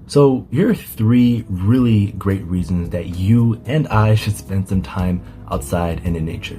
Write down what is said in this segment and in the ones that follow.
So here are three really great reasons that you and I should spend some time outside and in nature.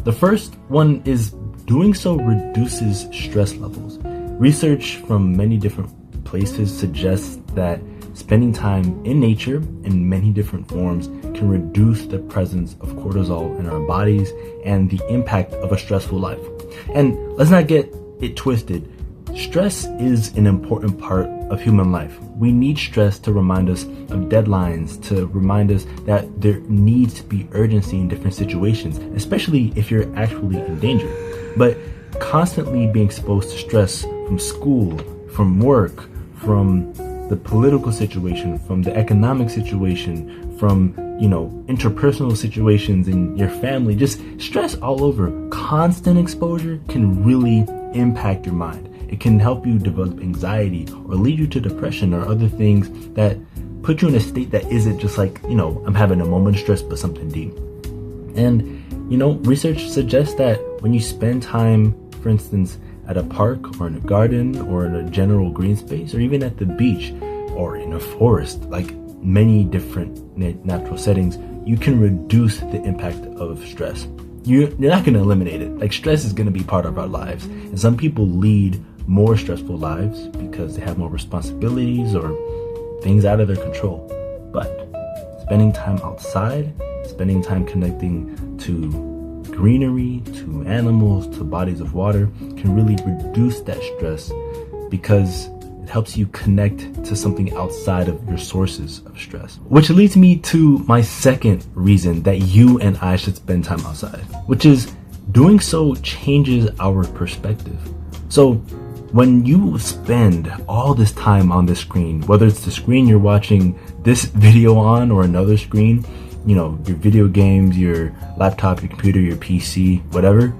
The first one is doing so reduces stress levels. Research from many different places suggests that spending time in nature in many different forms can reduce the presence of cortisol in our bodies and the impact of a stressful life. And let's not get it twisted. Stress is an important part of human life. We need stress to remind us of deadlines, to remind us that there needs to be urgency in different situations, especially if you're actually in danger. But constantly being exposed to stress from school, from work, from the political situation, from the economic situation, from, interpersonal situations in your family, just stress all over. Constant exposure can really impact your mind. It can help you develop anxiety or lead you to depression or other things that put you in a state that isn't just like, I'm having a moment of stress, but something deep. And, research suggests that when you spend time, for instance, at a park or in a garden or in a general green space or even at the beach or in a forest, like many different natural settings, you can reduce the impact of stress. You're not going to eliminate it. Like, stress is going to be part of our lives. And some people lead more stressful lives because they have more responsibilities or things out of their control. But spending time outside, spending time connecting to greenery, to animals, to bodies of water can really reduce that stress because it helps you connect to something outside of your sources of stress. Which leads me to my second reason that you and I should spend time outside, which is doing so changes our perspective. So when you spend all this time on this screen, whether it's the screen you're watching this video on or another screen, your video games, your laptop, your computer, your PC, whatever,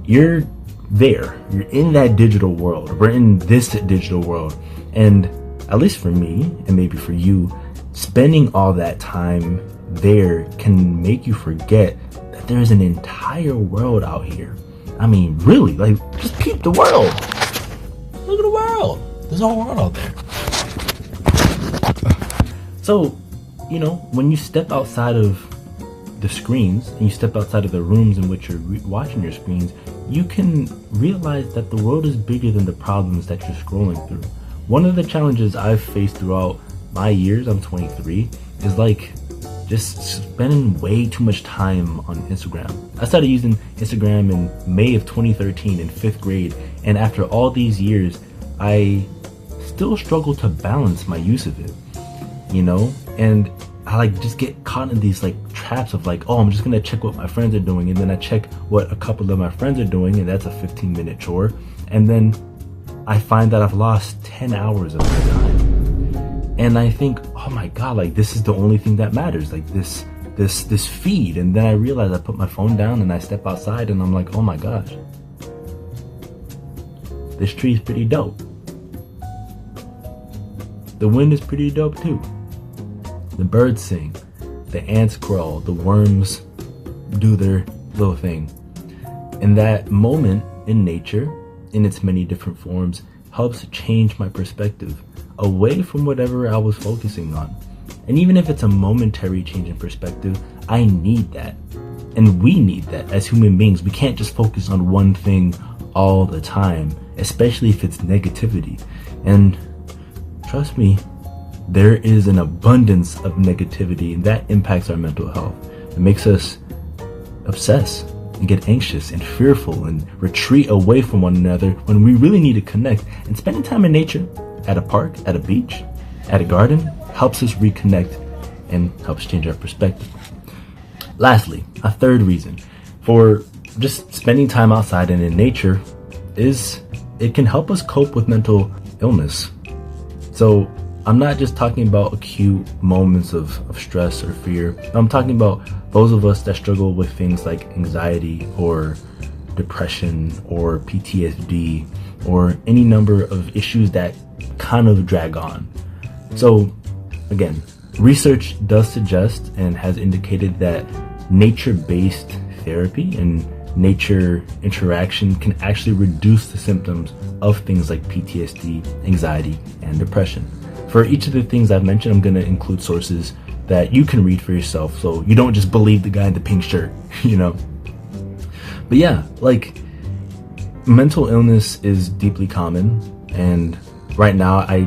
you're there. You're in that digital world. We're in this digital world. And at least for me, and maybe for you, spending all that time there can make you forget that there's an entire world out here. I mean, really, like, just peep the world. Look at the world. There's a whole world out there. So, when you step outside of the screens and you step outside of the rooms in which you're watching your screens, you can realize that the world is bigger than the problems that you're scrolling through. One of the challenges I've faced throughout my years, I'm 23, is like just spending way too much time on Instagram. I started using Instagram in May of 2013 in 5th grade, and after all these years, I still struggle to balance my use of it, and I just get caught in these traps of I'm just gonna check what my friends are doing, and then I check what a couple of my friends are doing, and that's a 15-minute chore, and then I find that I've lost 10 hours of my time, and I think, oh my god, this is the only thing that matters, this feed. And then I realize I put my phone down and I step outside and I'm like, oh my gosh, this tree is pretty dope. The wind is pretty dope too. The birds sing, the ants crawl, the worms do their little thing. And that moment in nature, in its many different forms, helps change my perspective away from whatever I was focusing on. And even if it's a momentary change in perspective, I need that. And we need that as human beings. We can't just focus on one thing all the time, especially if it's negativity. And trust me, there is an abundance of negativity, and that impacts our mental health. It makes us obsess and get anxious and fearful and retreat away from one another when we really need to connect. And spending time in nature, at a park, at a beach, at a garden, helps us reconnect and helps change our perspective. Lastly, a third reason for just spending time outside and in nature is it can help us cope with mental illness. So I'm not just talking about acute moments of stress or fear. I'm talking about those of us that struggle with things like anxiety or depression or PTSD or any number of issues that kind of drag on. So again, research does suggest and has indicated that nature-based therapy and nature interaction can actually reduce the symptoms of things like PTSD, anxiety, and depression. For each of the things I've mentioned, I'm going to include sources that you can read for yourself, so you don't just believe the guy in the pink shirt, you know? But yeah, like, mental illness is deeply common, and right now I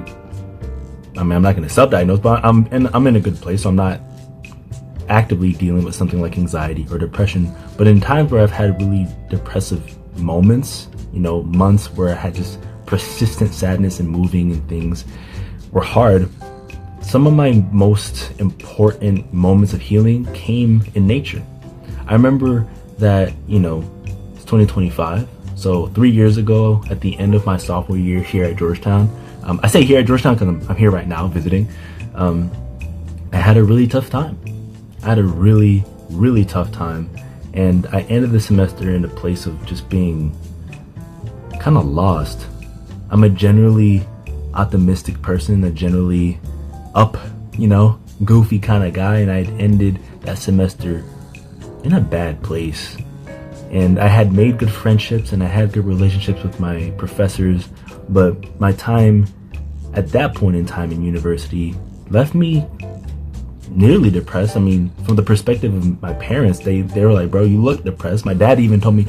mean, I'm not going to self-diagnose, but I'm in a good place, so I'm not actively dealing with something like anxiety or depression. But in times where I've had really depressive moments, you know, months where I had just persistent sadness and moving and things were hard, some of my most important moments of healing came in nature. I remember that, you know, it's 2025, so 3 years ago at the end of my sophomore year here at Georgetown, I say here at Georgetown because I'm here right now visiting, I had a really tough time. I had a really, really tough time, and I ended the semester in a place of just being kind of lost. I'm a generally optimistic person, a generally up, you know, goofy kind of guy, and I'd ended that semester in a bad place. And I had made good friendships and I had good relationships with my professors, but my time at that point in time in university left me nearly depressed. I mean, from the perspective of my parents, they were like, bro, you look depressed. My dad even told me,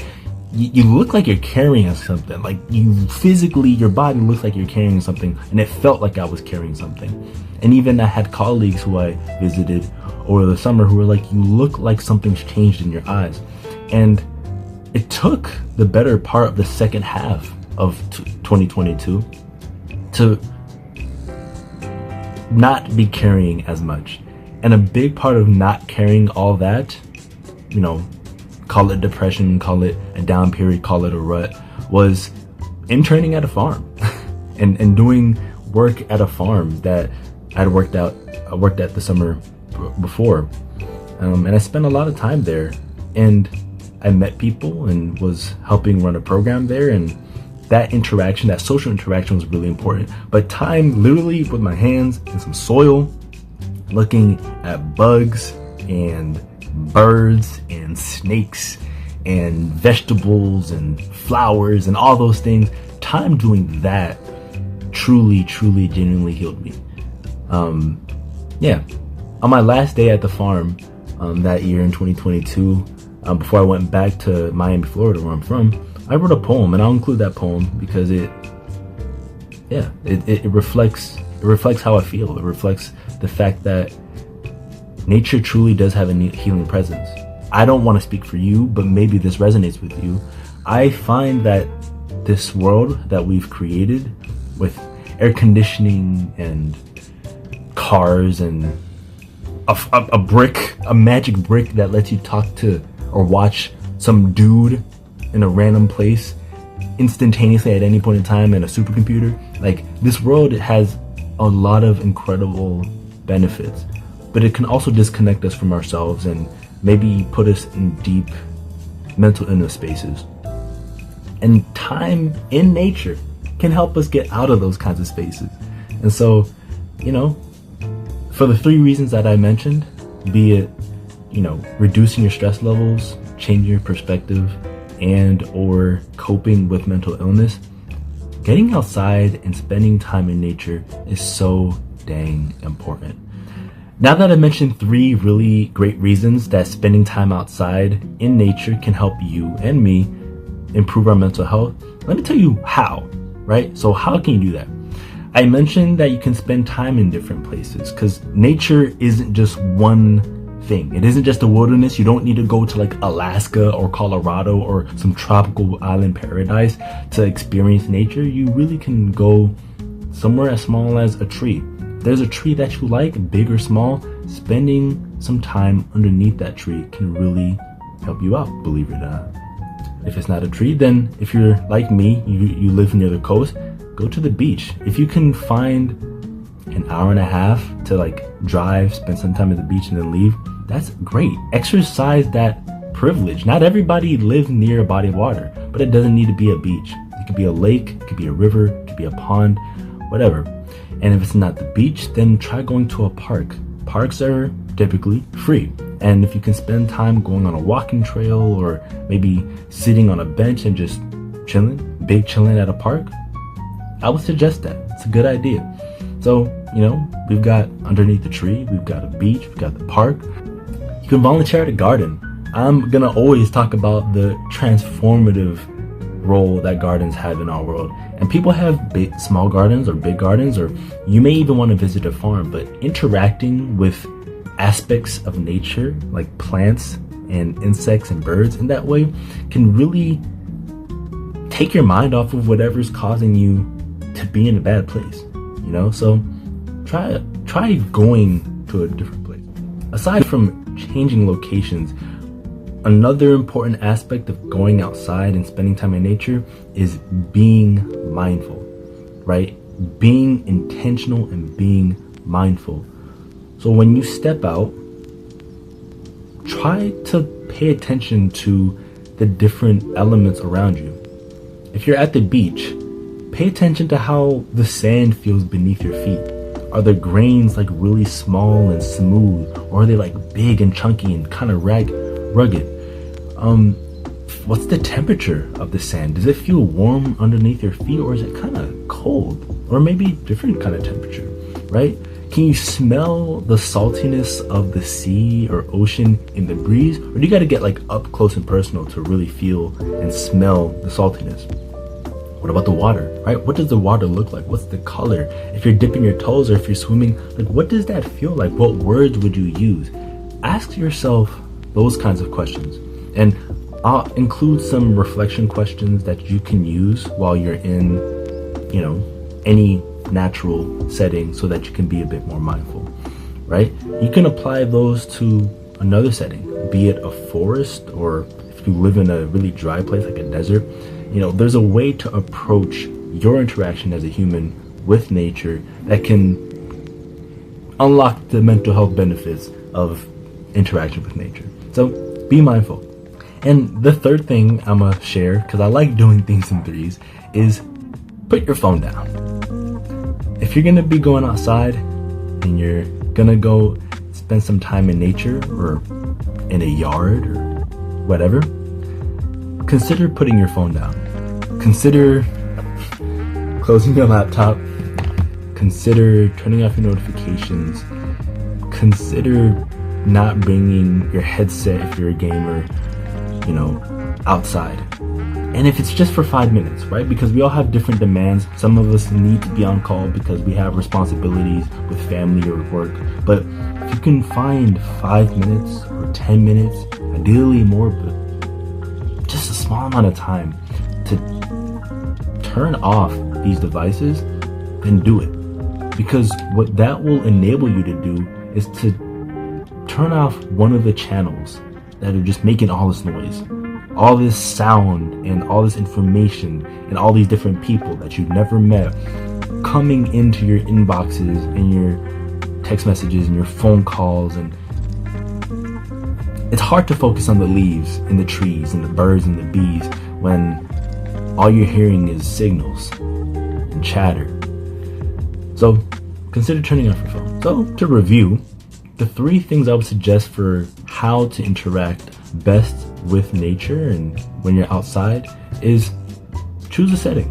you look like you're carrying something. Like, you physically, your body looks like you're carrying something. And it felt like I was carrying something. And even I had colleagues who I visited over the summer who were like, you look like something's changed in your eyes. And it took the better part of the second half of 2022 to not be carrying as much. And a big part of not carrying all that, you know, call it depression, call it a down period, call it a rut, was interning at a farm and doing work at a farm that I worked at the summer before. And I spent a lot of time there, and I met people and was helping run a program there, and that interaction, that social interaction, was really important. But time literally with my hands in some soil, looking at bugs and birds and snakes and vegetables and flowers and all those things, time doing that truly, genuinely healed me. Yeah, on my last day at the farm that year in 2022, before I went back to Miami, Florida, where I'm from, I wrote a poem, and I'll include that poem because it reflects how I feel. It reflects the fact that nature truly does have a healing presence. I don't want to speak for you, but maybe this resonates with you. I find that this world that we've created with air conditioning and cars and a magic brick that lets you talk to or watch some dude in a random place instantaneously at any point in time, and a supercomputer. Like, this world has a lot of incredible benefits, but it can also disconnect us from ourselves and maybe put us in deep mental illness spaces. And time in nature can help us get out of those kinds of spaces. And so, you know, for the 3 reasons that I mentioned, be it, you know, reducing your stress levels, changing your perspective, and or coping with mental illness, getting outside and spending time in nature is so dang important. Now that I mentioned 3 really great reasons that spending time outside in nature can help you and me improve our mental health, let me tell you how, right? So how can you do that? I mentioned that you can spend time in different places because nature isn't just one thing. It isn't just a wilderness. You don't need to go to like Alaska or Colorado or some tropical island paradise to experience nature. You really can go somewhere as small as a tree. There's a tree that you like, big or small, spending some time underneath that tree can really help you out, believe it or not. If it's not a tree, then if you're like me, you live near the coast, go to the beach. If you can find an hour and a half to like drive, spend some time at the beach and then leave, that's great. Exercise that privilege. Not everybody lives near a body of water, but it doesn't need to be a beach. It could be a lake, it could be a river, it could be a pond, whatever. And if it's not the beach, then try going to a park. Parks are typically free. And if you can spend time going on a walking trail or maybe sitting on a bench and just chilling at a park, I would suggest that. It's a good idea. So, we've got underneath the tree, we've got a beach, we've got the park. You can volunteer at a garden. I'm gonna always talk about the transformative role that gardens have in our world. And people have small gardens or big gardens, or you may even want to visit a farm, but interacting with aspects of nature like plants and insects and birds in that way can really take your mind off of whatever's causing you to be in a bad place, So try going to a different place. Aside from changing locations, another important aspect of going outside and spending time in nature is being mindful, right? Being intentional and being mindful. So when you step out, try to pay attention to the different elements around you. If you're at the beach, pay attention to how the sand feels beneath your feet. Are the grains like really small and smooth, or are they like big and chunky and kind of rugged? What's the temperature of the sand? Does it feel warm underneath your feet, or is it kind of cold, or maybe different kind of temperature, right? Can you smell the saltiness of the sea or ocean in the breeze, or do you got to get like up close and personal to really feel and smell the saltiness? What about the water, right? What does the water look like? What's the color? If you're dipping your toes or if you're swimming, like what does that feel like? What words would you use? Ask yourself those kinds of questions. And I'll include some reflection questions that you can use while you're in, any natural setting so that you can be a bit more mindful, right? You can apply those to another setting, be it a forest, or if you live in a really dry place like a desert. There's a way to approach your interaction as a human with nature that can unlock the mental health benefits of interaction with nature. So be mindful. And the third thing I'm gonna share, because I like doing things in threes, is put your phone down. If you're gonna be going outside and you're gonna go spend some time in nature or in a yard or whatever, consider putting your phone down. Consider closing your laptop. Consider turning off your notifications. Consider not bringing your headset if you're a gamer, outside. And if it's just for 5 minutes, right? Because we all have different demands. Some of us need to be on call because we have responsibilities with family or work. But if you can find 5 minutes or 10 minutes, ideally more, but just a small amount of time to turn off these devices, then do it. Because what that will enable you to do is to turn off one of the channels that are just making all this noise, all this sound and all this information and all these different people that you've never met coming into your inboxes and your text messages and your phone calls. And it's hard to focus on the leaves and the trees and the birds and the bees when all you're hearing is signals and chatter. So consider turning off your phone. So to review, the 3 things I would suggest for how to interact best with nature and when you're outside is choose a setting.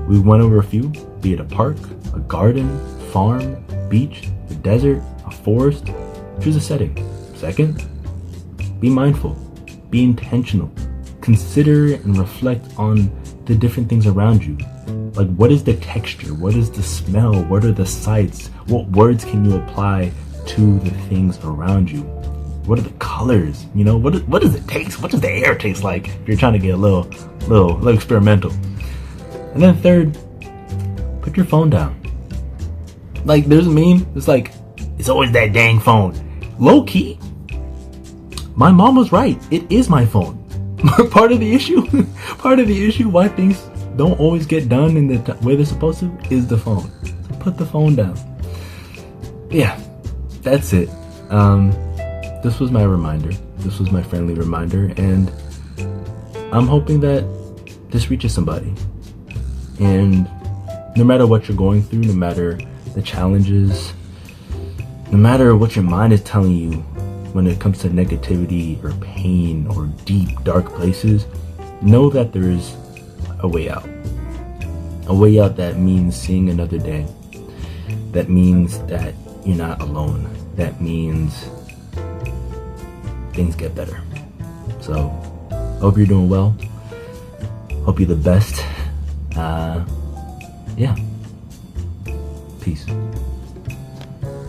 We went over a few, be it a park, a garden, farm, beach, a desert, a forest. Choose a setting. Second, be mindful, be intentional. Consider and reflect on the different things around you. Like, what is the texture? What is the smell? What are the sights? What words can you apply to the things around you? What are the colors? What does it taste? What does the air taste like if you're trying to get a little experimental? And then third, put your phone down. Like, there's a meme, it's like, it's always that dang phone. Low key, my mom was right. It is my phone. Part of the issue why things don't always get done in the way they're supposed to is the phone. So put the phone down. Yeah, that's it. This was my reminder. This was my friendly reminder, and I'm hoping that this reaches somebody. And no matter what you're going through, no matter the challenges, no matter what your mind is telling you when it comes to negativity or pain or deep, dark places, know that there is a way out. A way out that means seeing another day. That means that you're not alone. That means things get better. So, hope you're doing well. Hope you're the best. Yeah. Peace.